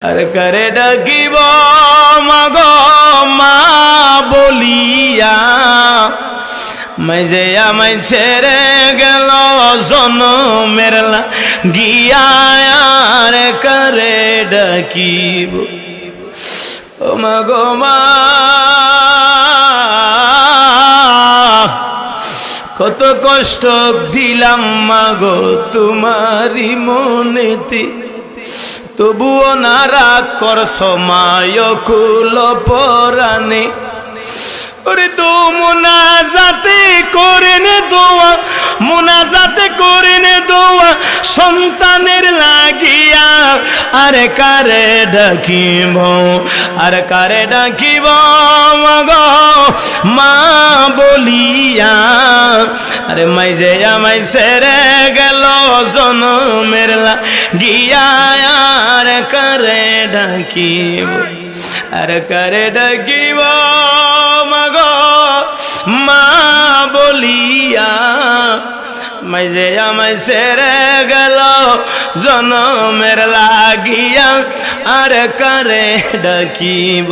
আর করে ডাকিব মাগো মা বলিয়া, মাইজে আমায় ছেড়ে গেল জনমের গিয়া। আর করে ডাকিব ও মাগো মা, কত কষ্ট দিলাম মাগো তোমারি মনেতে, তবুও না রাগ করছ মায় কুল পরাণে। ওরে তো মুনাজাতে করেন দোয়া, মুনাজাতে করেন দোয়া সন্তানের লাগিয়া। আর কারে ডাকিব, আর কারে ডাকিব মাগো মা বলিয়া। আরে মাইজে আমায় ছেড়ে গেল জনমের লাগিয়া। আর কারে ডাকিব, আর কারে ডাকিব মাগো মা বলিয়া। মাইজে আমায় ছেড়ে গেল জনমের লাগিয়া। আর কারে ডাকিব।